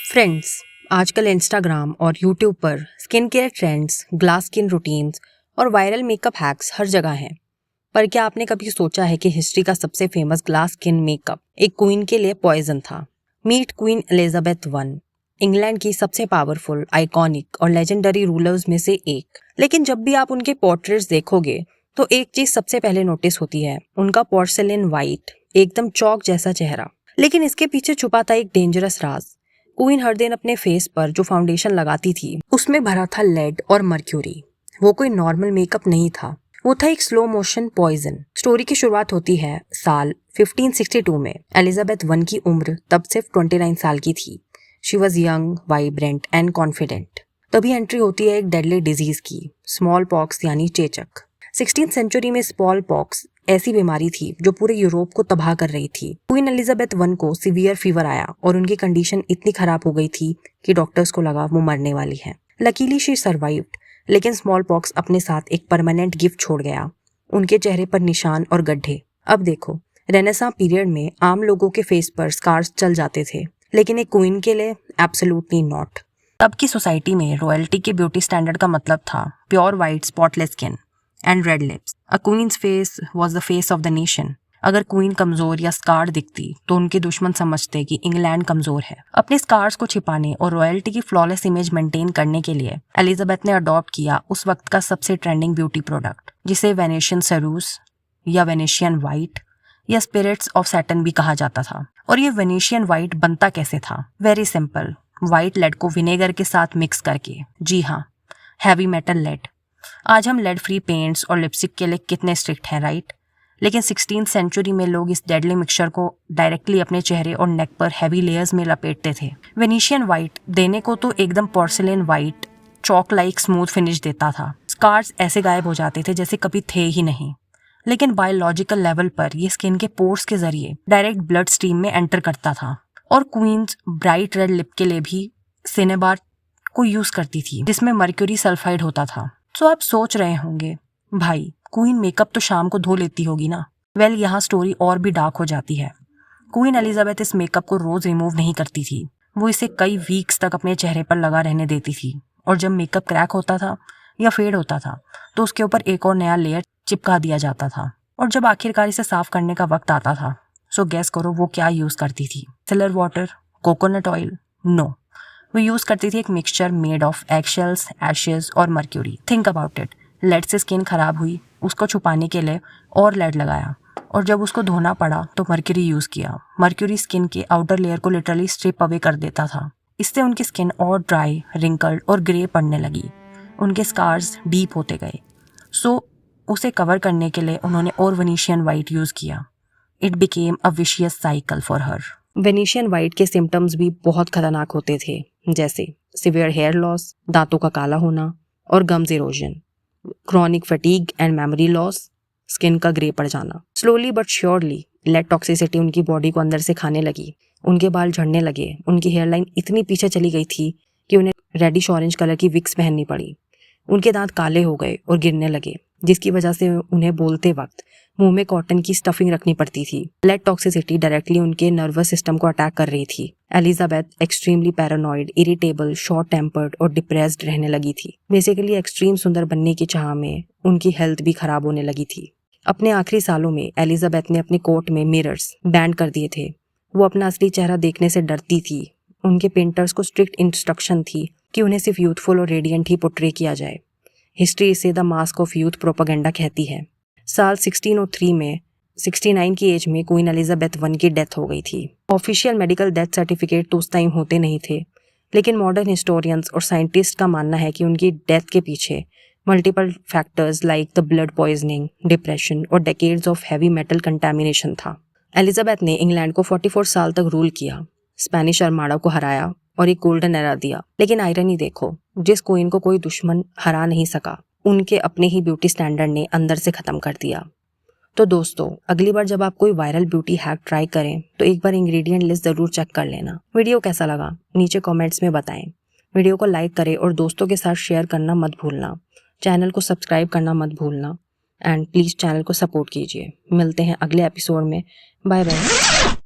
Friends, आजकल Instagram और YouTube पर skin care trends, glass skin routines और वायरल मेकअप हैक्स हर जगह हैं। पर क्या आपने कभी सोचा है कि हिस्ट्री का सबसे फेमस ग्लास स्किन मेकअप एक क्वीन के लिए पॉइजन था? Meet queen Elizabeth one, England की सबसे पावरफुल, आइकॉनिक और लेजेंडरी रूलर्स में से एक। लेकिन जब भी आप उनके पोर्ट्रेट्स देखोगे तो एक चीज सबसे पहले नोटिस होती है, उनका पोर्सेलिन वाइट, एकदम चौक जैसा चेहरा। लेकिन इसके पीछे छुपा था एक डेंजरस राज। क्वीन हर दिन अपने फेस पर जो फाउंडेशन लगाती थी उसमें भरा था लेड और मर्क्यूरी। वो कोई नॉर्मल मेकअप नहीं था, वो था एक स्लो मोशन पॉइजन। स्टोरी की शुरुआत होती है साल 1562 में। एलिजाबेथ वन की उम्र तब सिर्फ 29 साल की थी। She was young, vibrant and confident. तभी एंट्री होती है एक डेडली डिजीज की, स्मॉल पॉक्स यानी चेचक। 16th सेंचुरी में स्मॉल पॉक्स ऐसी बीमारी थी जो पूरे यूरोप को तबाह कर रही थी। क्वीन एलिजाबेथ वन को सीवियर फीवर आया और उनकी कंडीशन इतनी खराब हो गई थी कि डॉक्टर्स को लगा वो मरने वाली है। लकीली शी सर्वाइव्ड, लेकिन स्मॉल पॉक्स अपने साथ एक परमानेंट गिफ्ट छोड़ गया, उनके चेहरे पर निशान और गड्ढे। अब देखो, रेनेसां पीरियड में आम लोगों के फेस पर स्कार्स चल जाते थे, लेकिन एक क्वीन के लिए एब्सोल्युटली नॉट। तब की सोसाइटी में रॉयल्टी के ब्यूटी स्टैंडर्ड का मतलब था pure white spotless skin and red lips. A queen's face was the face of the nation. अगर क्वीन कमजोर या स्कार दिखती तो उनके दुश्मन समझते कि इंग्लैंड कमजोर है। अपने स्कार्स को छिपाने और रॉयल्टी की फ्लॉलेस इमेज मेंटेन करने के लिए एलिजाबेथ ने अडॉप्ट किया उस वक्त का सबसे ट्रेंडिंग ब्यूटी प्रोडक्ट, जिसे वेनेशियन सरूस या वेनेशियन वाइट या स्पिरिट्स ऑफ सैटर्न भी कहा जाता था। और ये वेनेशियन वाइट बनता कैसे था? वेरी सिंपल, व्हाइट लेड को विनेगर के साथ मिक्स करके। जी हाँ, हैवी मेटल लेड। आज हम लेड फ्री पेंट्स और लिपस्टिक के लिए कितने स्ट्रिक्ट हैं, राइट? लेकिन 16th सेंचुरी में लोग इस डेडली मिक्सचर को डायरेक्टली अपने चेहरे और नेक पर हैवी लेयर्स में लपेटते थे। वेनेशियन वाइट देने को तो एकदम porcelain white, chalk like smooth finish देता था। स्कार्स ऐसे गायब हो जाते थे जैसे कभी थे ही नहीं। लेकिन बायोलॉजिकल लेवल पर ये स्किन के पोर्स के जरिए डायरेक्ट ब्लड स्ट्रीम में एंटर करता था। और क्वींस ब्राइट रेड लिप के लिए भी सिनेबार को यूज करती थी, जिसमें मर्क्यूरी सल्फाइड होता था। तो आप सोच रहे होंगे, भाई क्वीन मेकअप तो शाम को धो लेती होगी ना? वेल, यहाँ स्टोरी और भी डार्क हो जाती है। क्वीन एलिजाबेथ इस मेकअप को रोज रिमूव नहीं करती थी, वो इसे कई वीक्स तक अपने चेहरे पर लगा रहने देती थी। और जब मेकअप क्रैक होता था या फेड होता था तो उसके ऊपर एक और नया लेयर चिपका दिया जाता था। और जब आखिरकार इसे साफ करने का वक्त आता था, सो गैस करो वो क्या यूज करती थी? सिलर वाटर, कोकोनट ऑयल? नो, वो यूज करती थी एक mixture made of eggshells, ashes और mercury. Think about it, lead से स्किन खराब हुई, उसको छुपाने के लिए और लेड लगाया, और जब उसको धोना पड़ा तो मर्क्यूरी यूज किया। मर्क्यूरी स्किन के आउटर लेयर को लिटरली स्ट्रिप अवे कर देता था। इससे उनकी स्किन और ड्राई, रिंकल्ड और ग्रे पड़ने लगी। उनके स्कार्स डीप होते गए। सो उसे कवर करने के लिए उन्होंने और वेनेशियन वाइट यूज किया। It became a vicious cycle for her. Venetian white के सिम्टम्स भी बहुत खतरनाक होते थे, जैसे सिवियर हेयर लॉस, दांतों का काला होना और gums erosion, chronic fatigue and memory loss, skin का ग्रे पड़ जाना। Slowly but surely lead toxicity उनकी बॉडी को अंदर से खाने लगी। उनके बाल झड़ने लगे, उनकी हेयरलाइन इतनी पीछे चली गई थी कि उन्हें रेडिश ऑरेंज कलर की विक्स पहननी पड़ी। उनके दांत काले हो गए और गिरने लगे, जिसकी वजह से उन्हें बोलते वक्त मुंह में कॉटन की स्टफिंग रखनी पड़ती थी। लेड टॉक्सिसिटी डायरेक्टली उनके नर्वस सिस्टम को अटैक कर रही थी। Elizabeth extremely paranoid, irritable, short tempered और डिप्रेस्ड रहने लगी थी। बेसिकली एक्सट्रीम सुंदर बनने की चाह में उनकी हेल्थ भी खराब होने लगी थी। अपने आखिरी सालों में एलिजाबेथ ने अपने कोर्ट में मिरर्स बैन कर दिए थे। वो अपना असली चेहरा देखने से डरती थी। उनके पेंटर्स को स्ट्रिक्ट इंस्ट्रक्शन थी कि उन्हें सिर्फ यूथफुल और रेडियंट ही पोर्ट्रे किया जाए। हिस्ट्री इसे the mask of youth propaganda कहती है। साल 1603 में 69 की एज में क्वीन एलिजाबेथ वन की डेथ हो गई थी। ऑफिशियल मेडिकल डेथ सर्टिफिकेट तो उस टाइम होते नहीं थे, लेकिन मॉडर्न हिस्टोरियंस और साइंटिस्ट का मानना है कि उनकी डेथ के पीछे multiple factors like the blood poisoning, depression और decades of heavy metal contamination था। एलिजाबेथ ने इंग्लैंड को 44 साल तक रूल किया, स्पेनिश आर्माडा को हराया और एक गोल्डन एरा दिया। लेकिन आयरनी देखो, जिस क्वीन को कोई दुश्मन हरा नहीं सका, उनके अपने ही ब्यूटी स्टैंडर्ड ने अंदर से खत्म कर दिया। तो दोस्तों, अगली बार जब आप कोई वायरल ब्यूटी हैक ट्राई करें तो एक बार इंग्रेडिएंट लिस्ट जरूर चेक कर लेना। वीडियो कैसा लगा नीचे कमेंट्स में बताएं। वीडियो को लाइक करें और दोस्तों के साथ शेयर करना मत भूलना। चैनल को सब्सक्राइब करना मत भूलना एंड प्लीज चैनल को सपोर्ट कीजिए। मिलते हैं अगले एपिसोड में। Bye bye.